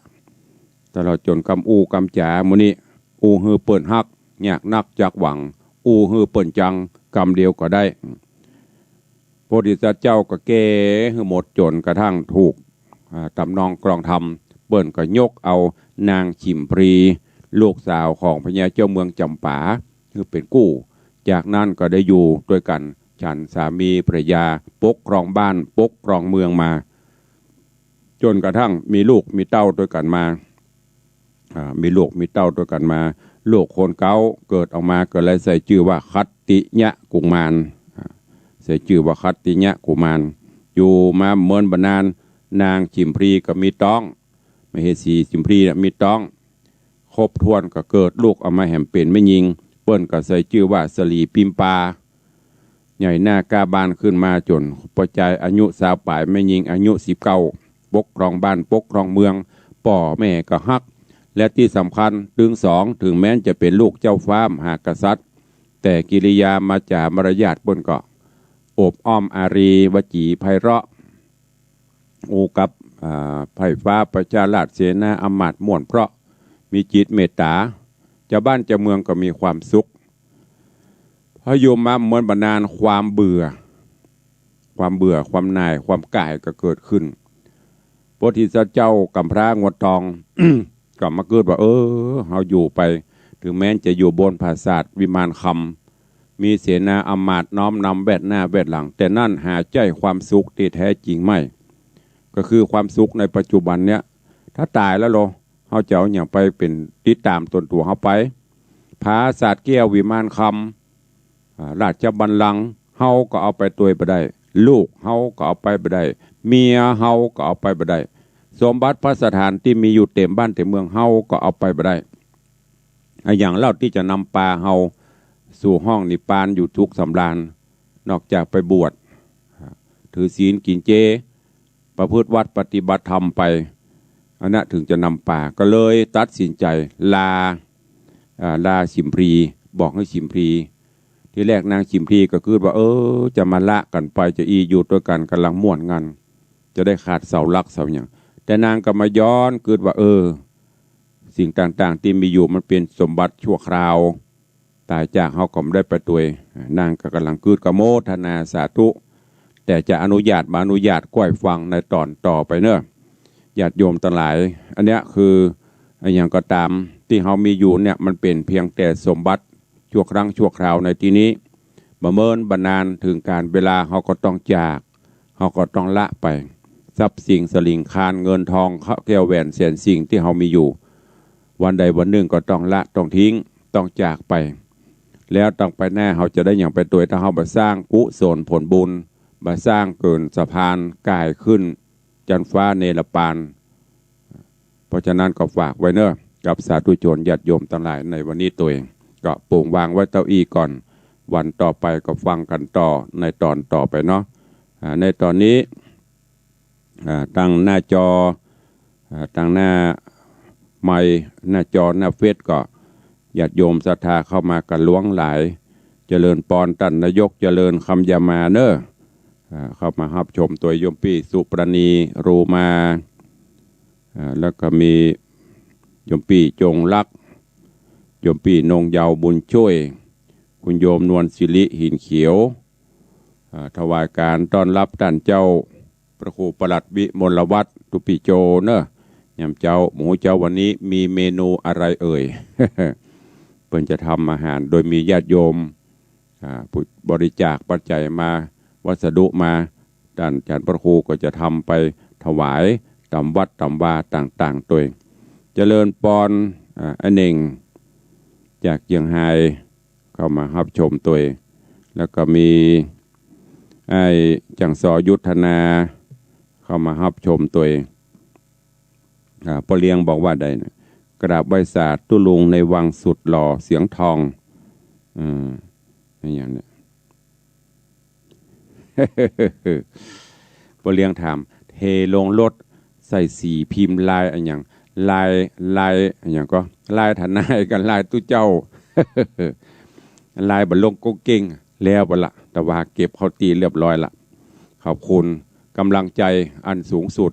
ตลอดจนกำอู้กำจ๋ามื้อนี้อู้ฮือเปิ่นฮักยากนักจากหวังอู้ฮือเปิ่นจังกำเดียวก็ได้โพธิสัตว์เจ้าก็แก้ฮือหมดจนกระทั่งถูกตำนองกลองธรรมเปิ้นก็ยกเอานางฉิมพรีลูกสาวของพญาเจ้าเมืองจำปาคือเป็นกู้จากนั้นก็ได้อยู่ด้วยกันฉันสามีภรรยาปกครองบ้านปกครองเมืองมาจนกระทั่งมีลูกมีเต้าด้วยกันมามีลูกมีเต้าด้วยกันมาลูกคนเก้าเกิดออกมาก็เลยใส่ชื่อว่าคัตติยะกุมารใส่ชื่อว่าคัตติยะกุมารอยู่มาเมินบรรนานนางฉิมพรีก็มีต้องมเหสีฉิมพรีมีต้องครบถ้วนก็เกิดลูกออกมาแหมเป็นไม่ยิงเปิ้นก็ใส่ชื่อว่าสลีปิมปาใหญ่หน้ากาบานขึ้นมาจนปัจจัยอายุสาวป่ายไม่ยิงอายุ19ปกครองบ้านปกครองเมืองป่อแม่ก็ฮักและที่สำคัญถึง2ถึงแม้จะเป็นลูกเจ้าฟ้ามหากษัตริย์แต่กิริยามาจามารยาทเปิ้นก็อบอ้อมอารีวจีไพเราะอูกับไผ่ฟ้าประชาราชเสนาอมาตย์ม่วนเพราะมีจิตเมตตาเจ้าบ้านเจ้าเมืองก็มีความสุขพออยู่มาเหมือนบรรนานความเบื่อความหน่ายความก่ายก็เกิดขึ้นโพธิสัตว์เจ้ากำพร้างวดทอง ก็มาเกิดว่าเฮาอยู่ไปถึงแม้จะอยู่บนปราสาทวิมานคำมีเสนาอมาตย์น้อมนำแวดหน้าแวดหลังแต่นั่นหาใจความสุขที่แท้จริงไม่ก็คือความสุขในปัจจุบันเนี้ยถ้าตายแล้วเฮาจะเอาอย่างไปเป็นติดตามตนตัวเฮาไปผาศาสตร์แก้ววิมานค ราชบัลลังก์เฮาก็เอาไปตัวไปได้ลูกเฮาก็เอาไปได้เมียเฮาก็เอาไปได้สมบัติพระสถานที่มีอยู่เต็มบ้านเต็มเมืองเฮาก็เอาไปได้อย่างเล่าที่จะนำปลาเฮาสู่ห้องนิพพานอยู่ทุกสำราญนอกจากไปบวชถือศีลกินเจประพฤติวัดปฏิบัติธรรมไปอันนั้นถึงจะนำป่าก็เลยตัดสินใจลาชิมพรีบอกให้ชิมพรีที่แรกนางชิมพรีก็คือว่าจะมาละกันไปจะอยู่ด้วยกันกำลังม่วนงานจะได้ขาดเสาหลักเสาอย่างแต่นางก็มาย้อนเกิดว่าสิ่งต่างๆที่มีอยู่มันเป็นสมบัติชั่วคราวตายจากเขาก็ไม่ได้ไปตัวนางก็กำลังเกิดกโมทนาสาธุแต่จะอนุญาตก้อยฟังในตอนต่อไปเนอะญาติโยมทั้งหลายอันเนี้ยคืออย่างก็ตามที่เขามีอยู่เนี่ยมันเป็นเพียงแต่สมบัติชั่วครั้งชั่วคราวในที่นี้ประเมินบรรนานถึงการเวลาเขาก็ต้องจากเขาก็ต้องละไปทรัพย์สิ่งสลิงคานเงินทองแก้วแหวนเศษสิ่งที่เขามีอยู่วันใดวันหนึ่งก็ต้องละต้องทิ้งต้องจากไปแล้วต้องไปแน่เขาจะได้อย่างไปตัวถ้าเขามาสร้างกุศลผลบุญมาสร้างเกินสะพานกายขึ้นจันฟ้าเนรปานเพราะฉะนั้นก็ฝากไว้เนอะกับสาธุชนญาติโยมทั้งหลายในวันนี้ตัวเองก็ปลูกวางไว้เต้าอี้ก่อนวันต่อไปก็ฟังกันต่อในตอนต่อไปเนาะในตอนนี้ตั้งหน้าจอตั้งหน้าไมค์หน้าจอหน้าเฟซก็ญาติโยมศรัทธาเข้ามากันล้วงหลายเจริญปอนตันนายกเจริญคำยามาเนอะเข้ามารับชมตัวโยมพี่สุปรณีรูมาแล้วก็มีโยมพี่จงรักโยมพี่นงเยาวบุญช่วยคุณโยมนวลศิริหินเขียวถวายการต้อนรับท่านเจ้าพระครูประหลัดวิมลวัฒน์ตุปิโจเนอะยำเจ้าหมูเจ้าวันนี้มีเมนูอะไรเอ่ย เพิ่นจะทำอาหารโดยมีญาติโยมบริจาคปัจจัยมาวัสดุมาด้านอาจารย์พระครูก็จะทำไปถวายตามวัดตามวาต่างๆตัวเองเจริญปอนอันเองจากเชียงไฮ้เข้ามารับชมตัวเองแล้วก็มีไอ้จังซอยุทธนาเข้ามารับชมตัวเองปอเลียงบอกว่าได้นะกราบไหว้ศาสตร์ตุลุงในวังสุดหล่อเสียงทองอย่างนี้ ปอเลียงถามเทลงรถใส่สีพิมพ์ลายอะไรอย่างลายอย่างก็ลายฐานายกันลายตู้เจ้า ลายบรรลงก็เก่งแล้วบละแต่ว่าเก็บเขาตีเรียบร้อยละขอบคุณกำลังใจอันสูงสุด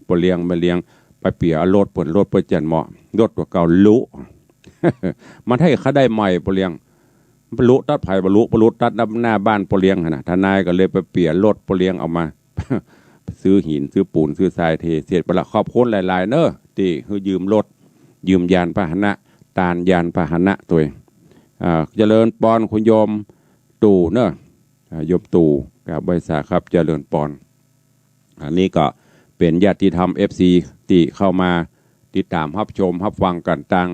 ปอเลียงมาเลียงไปเปียรถเปิดรถเปิดจันเหมาะรถตัวเก่าลุ มันให้เขาได้ใหม่ปอเลียงบรรลุตัดไผ่บรรลุตัดหน้าบ้านปอเลียงนะทนายก็เลยไปเปียรถปอเลียงเอามา ซื้อหินซื้อปูนซื้อทรายเทเสร็จไปละครอบคนหลายๆเนอะที่คือยืมรถยืมยานพาหนะตานยานพาหนะตัวเองเจริญปอนคุณโยมตู่เนอะโยมตู่กับบริษัทครับเจริญปอนอันนี้ก็เป็นญาติธรรม FC ที่เข้ามาติดตามรับชมรับฟังกันทาง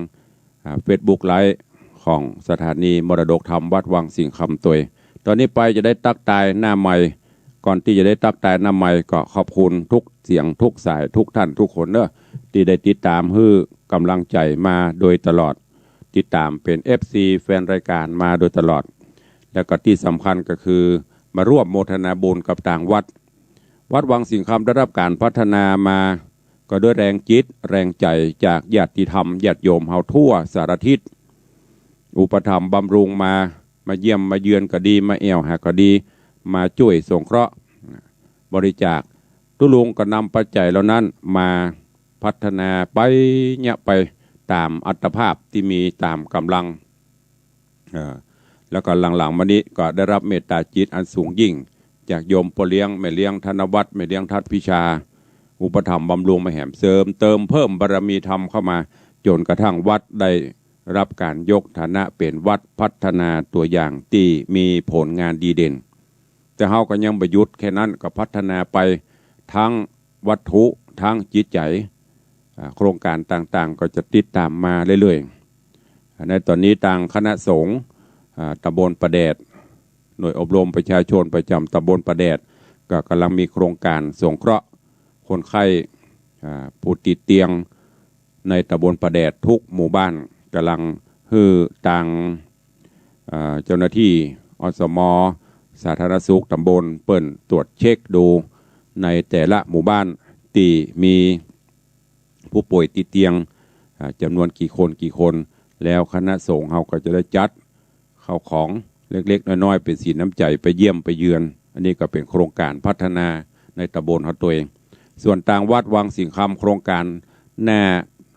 Facebook ไลฟ์ของสถานีมรดกธรรมวัดวังสิงห์คำตัวตอนนี้ไปจะได้ตักตายหน้าใหม่ก่อนที่จะได้ตักตายหน้าใหม่ก็ขอบคุณทุกเสียงทุกสายทุกท่านทุกคนเนอะที่ได้ติดตามให้กำลังใจมาโดยตลอดติดตามเป็น FC แฟนรายการมาโดยตลอดแล้วก็ที่สำคัญก็คือมาร่วมโมทนาบุญกับต่างวัดวังสิงห์คำได้รับการพัฒนามาก็ด้วยแรงจิตแรงใจจากญาติธรรมญาติโยมเฮาทั่วสารทิศอุปถัมภ์บำรุงมาเยี่ยมมาเยือนก็ดีมาแอวหาก็ดีมาช่วยสงเคราะห์บริจาคตุลุงก็นำปัจจัยเหล่านั้นมาพัฒนาไปเนี่ยไปตามอัตภาพที่มีตามกำลังแล้วก็หลังๆมานี้ก็ได้รับเมตตาจิตอันสูงยิ่งจากโยมปอเลี้ยงแม่เลี้ยงธนวัฒน์แม่เลี้ยงทัดพิชาอุปถัมภ์บำรุงมาแหมเสริมเติมเพิ่มบารมีธรรมเข้ามาจนกระทั่งวัดได้รับการยกฐานะเป็นวัดพัฒนาตัวอย่างที่มีผลงานดีเด่นแต่เฮาก็ยังประยุทธ์แค่นั้นก็พัฒนาไปทั้งวัตถุทั้งจิตใจโครงการต่างๆก็จะติดตามมาเรื่อยๆในตอนนี้ทางคณะสงฆ์ ตำบลประแดดหน่วยอบรมประชาชนประจำตำบลประแดดก็กำลังมีโครงการสงเคราะห์คนไข้ผู้ติดเตียงในตำบลประแดดทุกหมู่บ้านกำลังฮือต่างเจ้าหน้าที่อสมสาธารณสุขตำบลเปิ่นตรวจเช็คดูในแต่ละหมู่บ้านที่มีผู้ป่วยติดเตียงจำนวนกี่คนแล้วคณะสงฆ์เขาก็จะได้จัดเข้าของเล็กๆน้อยๆเป็นสีน้ำใจไปเยี่ยมไปเยือนอันนี้ก็เป็นโครงการพัฒนาในตำบลของตัวเองส่วนต่างวัดวังสิงคำโครงการหน้า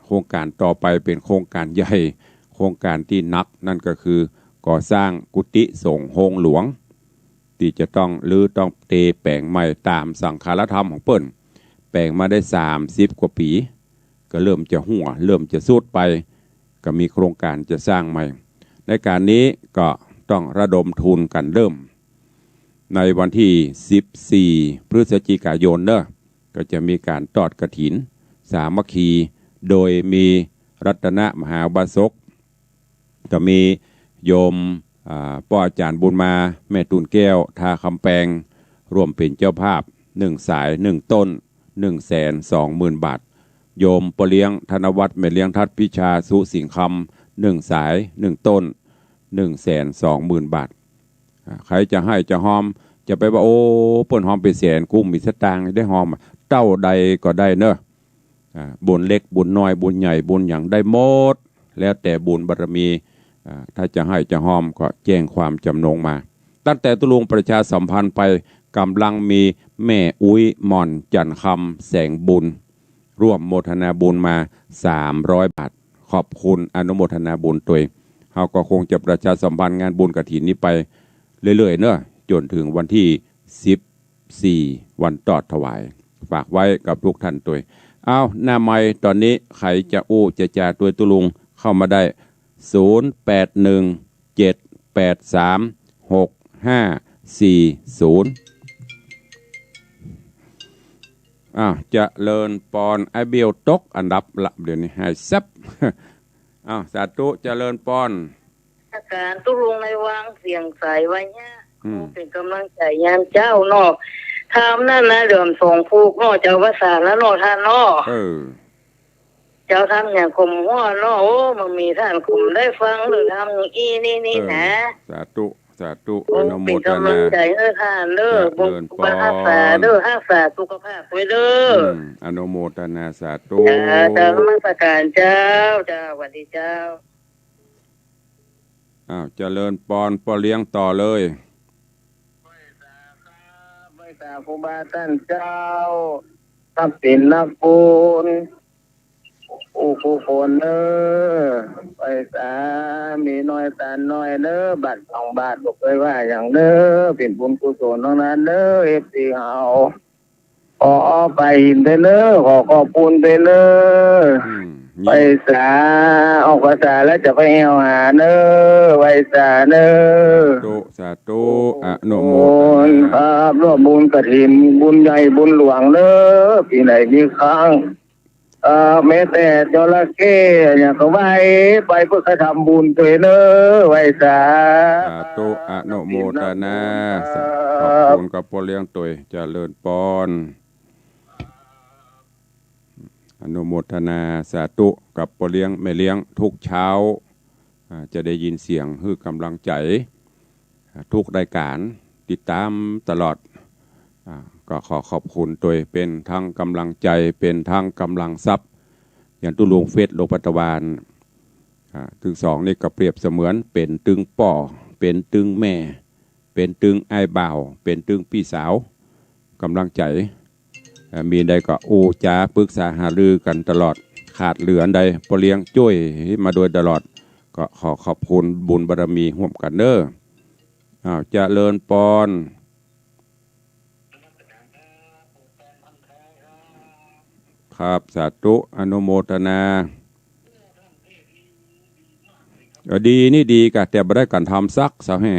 โครงการต่อไปเป็นโครงการใหญ่โครงการที่นักนั่นก็คือก่อสร้างกุฏิสงฆ์โฮงหลวงที่จะต้องต้องเตะแปลงใหม่ตามสังฆารธรรมของเปิ้นแปลงมาได้30 กว่าปีก็เริ่มจะหัวเริ่มจะสุดไปก็มีโครงการจะสร้างใหม่ในการนี้ก็ต้องระดมทุนกันเริ่มในวันที่14 พฤศจิกายนก็จะมีการทอดกฐินสามัคคีโดยมีรัตนมหาบาสกก็มีโยมป้ออาจารย์บุญมาแม่ตูนแก้วทาคำแปงร่วมเป็นเจ้าภาพ1 สาย 1 ต้น 120,000 บาทโยมปเลี้ยงธนวัฒน์แม่เลี้ยงทัดพิชาสุสิงคำ1 สาย 1 ต้น 120,000 บาทใครจะให้จะหอมจะไปว่าโอ้เปิ้นหอมไปแสนกุ้มมีสตางค์ได้หอมเต้าใดก็ได้เนอะบุญเล็กบุญน้อยบุญใหญ่บุญอย่างได้หมดแล้วแต่บุญบารมีถ้าจะให้จะหอมก็แจ้งความจำนงมาตั้งแต่ตุลุงประชาสัมพันธ์ไปกำลังมีแม่อุ้ยหม่อนจันคำแสงบุญร่วมโมทนาบุญมา300 บาทขอบคุณอนุโมทนาบุญตัวเองเราก็คงจะประชาสัมพันธ์งานบุญกฐินนี้ไปเรื่อยๆเนอะจนถึงวันที่14วันตอดถวายฝากไว้กับทุกท่านตัวเอาหน้าไม้ตอนนี้ใครจะอู้จะจ่าตัวตุลุงเข้ามาได้0817836540จะเลินปอนไอเบียวตกอันดับละเดี๋ยวนี้ให้แซ่บสาธุเจริญปอนอาการตุลุงในวางเสียงใสไว้เนี่ยเป็นกำลังใจยามเจ้านอกทำนั่นนะเดือมส่งผูกนอเจ้าภาษาแล้วนอท่านนอเจ้าทำอย่างข่มหัวนอโอ้มันมีท่านข่มได้ฟังหรือทำอย่างอีนี่นะสาธุอนุโมทนาเป็นกำลังใจท่านบุญรักษารักษาสุขภาพไว้อนุโมทนาสาธุเจ้ามาสการเจ้าสวัสดีเจ้าเจริญปอนปอเลี้ยงต่อเลยไม่ตาครูบาท่านเจ้าทับสินนักบุญผู้คนไปสามีน้อยตาน้อยบาท2 บาทบอกเลยว่าอย่างเป็นบุญกุศลทั้งนั้นเอฟซีเฮาขอไปหินขอขอบคุณไปสาออกภาษาแล้วจะไปเอวหาไว้สาสาธุอนุโมทนาครับร่วมบุญกฐินบุญใหญ่บุญหลวงปีไหนมีครั้งแม้แต่จระเข้อย่างก็ไว้ไปเพื่อทำบุญตัวไว้สาธุอนุโมทนาขอบคุณกับพ่อเลี้ยงตัวเจริญปอนอนุโมทนาสาธุกับพ่อเลี้ยงแม่เลี้ยงทุกเช้าจะได้ยินเสียงฮือกำลังใจทุกรายการติดตามตลอดก็ขอขอบคุณตัวเป็นทั้งกำลังใจเป็นทั้งกำลังทรัพย์อย่างตุลุงเฟสโลปัตวานถึง2นี่ก็เปรียบเสมือนเป็นตึงป่อเป็นตึงแม่เป็นตึงไอ้บ่าวเป็นตึงพี่สาวกำลังใจมีใดก็โอ้จ้าปรึกษาหารือกันตลอดขาดเหลือใดปเลี้ยงจ้วยมาโดยตลอดก็ขอขอบคุณบุญบารมีร่วมกันเจริญปอนครับสาธุอนุโมทนาดีนี่ดีกะแต่บ่ได้กันทำซักสาวแห่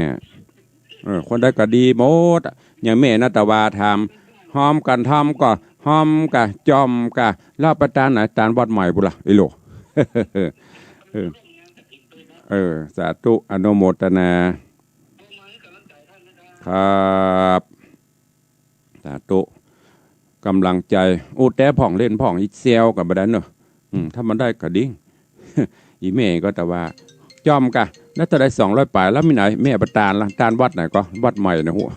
คนได้ก็ดีหมดอย่างแม่นัตวาทำหอมกันทำก็หอมกะจอมกะลาประทานไหนตานวัดใหม่บุล่ะไอ้โล สาธุอนุโมทนาครับสาธุกำลังใจแต่ผ่องเล่นผ่องอีเซลกับบัดนั้นเนอะถ้ามันได้ก็ดิ้ง อีแม่ก็แต่ว่าจอมกะแล้วจะได้200ป่ายแล้วมีไหนแม่ประตานละตานวัดไหนก็วัดใหม่นะหัว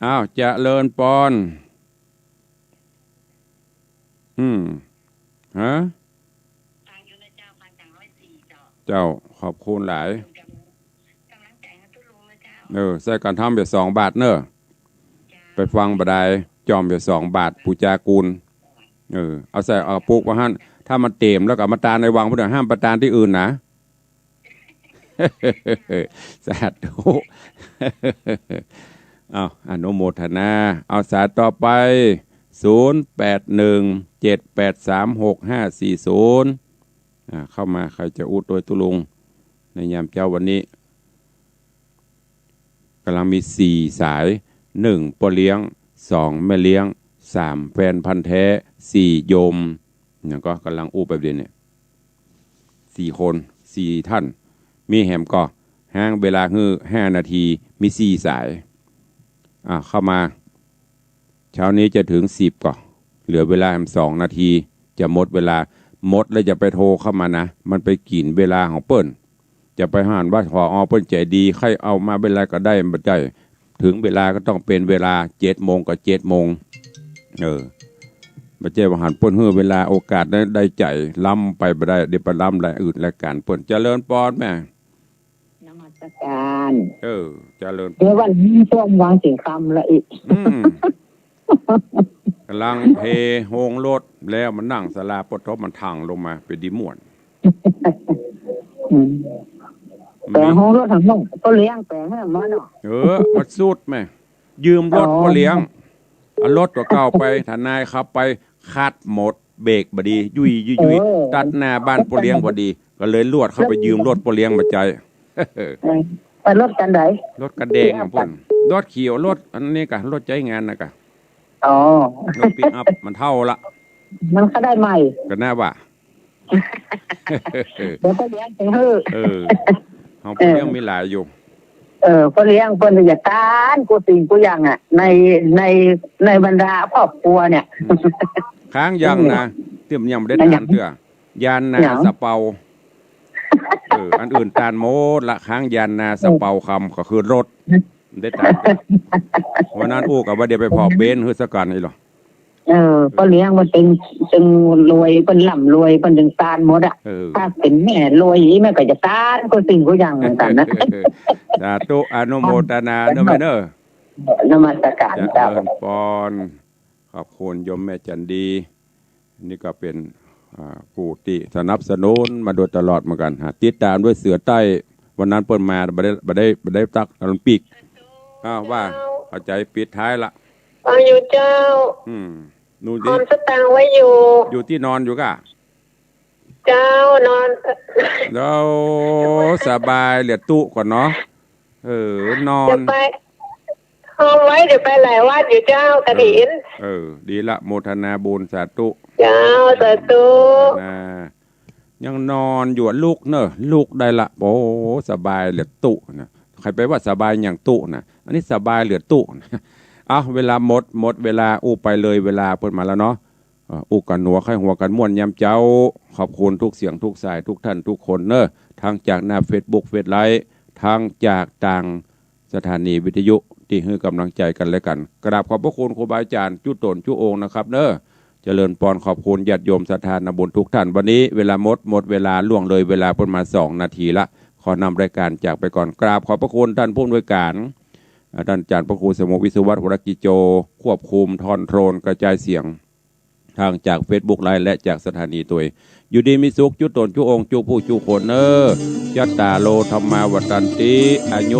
อ้าวเจริญปอนฮะเจ้าขอบคุณหลายใส่การทำแบบ2 บาทเนอะไปฟังบดายจอมแบบ2 บาทปูจากูลเอาใส่เอาปลูกว่าหั่นถ้ามันเต็มแล้วก็มาตานในวังพุทธห้ามประตานที่อื่นนะ สาธุเอาอนุโมทนาเอาสาต่อไป0817836540เข้ามาใครจะอุดโดยตุลุงในยามเจ้าวันนี้กำลังมี4 สาย1 พ่อเลี้ยง2 แม่เลี้ยง3 แฟนพันธุ์แท้4 โยมอย่างก็กำลังอู้ไปเรียนเนี่ย4 คน4 ท่านมีแหมก็ห้างเวลา5 นาทีมี4 สายเข้ามาเช้านี้จะถึง10ก่อนเหลือเวลา2 นาทีจะหมดเวลาหมดแล้วจะไปโทรเข้ามานะมันไปกินเวลาของเปิ้นจะไปห่านว่าพอเปิ้นใจดีใครเอามาเวลาก็ได้บ่ได้ถึงเวลาก็ต้องเป็นเวลา7 โมงกับ7 โมงบ่ใช่ว่าหันเปิ้นเวลาโอกาสได้ใจล้ำไปบ่ได้เดี๋ยวไปล้ำรายอื่นรายการเปิ้นเจริญปอนแม่นมัสการเจริญเดี๋ยววันนี้ช่วงวางสิงคำละอีกกำลังเพโฮงรถแล้วมันนั่งศาลาปฐมมันทางลงมาไปดีม่วนแต่โฮงรถทางน้องก็เลี้ยงแต่ให้มาเนาะมันสุดแม่ยืมรถก็เลี้ยงเอารถตัวเก่าไปทนายขับไปคัดหมดเบรกบ่ดียุยตัดหน้าบ้านปเลี้ยงบ่ดีก็เลยลวดเข้าไปยืมรถปเลี้ยงมาใจไปรถกันไหนรถกระเดงพุ่นรถเขียวรถอันนี้กะรถใจงานนะกะรถปิกอัพมันเท่าละมันก็ได้ใหม่ก็น่าว่าเดี๋ยวก็เลี้ยงไปของปเลี้ยงมีหลายอยู่ก็เลี้ยงเพิ่นจะตานกูสิ่งกูอย่างในบรรดาครอบครัวเนี่ยค้างยังนะเตรียมยังไม่ได้ทานเตื้อยานนาสะเปาอันอื่นตานโมดละค้างยานนาสะเปาคำก็คือรถได้ตานวันนั้นอู้กับว่าเดี๋ยวไปพอเบนฮือสกันนี่หรอก็เลี้ยงมันเป็นรวยเป็นล่ำรวยเป็นถึงตานหมดอ่ะถ้าเป็นแม่รวยแม่ก็จะตานก็สิ่งกูอย่างต่างๆนะสาธุอนุโมทนาเนอะนมัสการเจ้าปอนขอบคุณโยมแม่จันดีนี่ก็เป็นผู้ที่สนับสนุนมาโดยตลอดเหมือนกันติดตามด้วยเสือใต้วันนั้นเปิ้นมาบ่ได้ตักอารมณ์ปีกว่าเข้าใจปิดท้ายละฟังอยู่เจ้านู่นดิสตางไว้อยู่ที่นอนอยู่ก่ะเจ้านอนแล้วสบายเหลือตู้ก่อนเนาะนอนจะไปห้องไว้เดี๋ยวไปหลายวัดอยู่เจ้ากฐินดีละโมทนาบุญสาธุเจ้าสาธุยังนอนอยู่ลูกเนอะลูกได้ละโอ้สบายเหลือตู้นะใครไปว่าสบายอย่างตู้นะอันนี้สบายเหลือตู้นะเวลาหมดเวลาอู้ไปเลยเวลาเพิ่นมาแล้วเนาะอู้กันหัวไข้หัวกันม่วนยามเจ้าขอบคุณทุกเสียงทุกสายทุกท่านทุกคนเนอะทางจากหน้า Facebook เฟซไลฟ์ทางจากต่างสถานีวิทยุที่ให้กำลังใจกันและกันกราบขอบพระคุณครูบาอาจารย์จุตนจุองค์นะครับเนอะเจริญปอนขอบคุณญาติโยมศรัทธาบุญทุกท่านวันนี้เวลาหมดเวลาล่วงเลยเวลาประมาณ2 นาทีละขอนำรายการจากไปก่อนกราบขอบพระคุณท่านผู้อำนวยการท่านอาจารย์พระครูสมวิศวัตรวรกิจโจควบคุมทอนโทรนกระจายเสียงทางจาก Facebook ไลน์และจากสถานีตัวอยู่ดีมีสุขจุตนจุองค์จุผู้จุคนจัตตาโลธรรมาวัตันติอายุ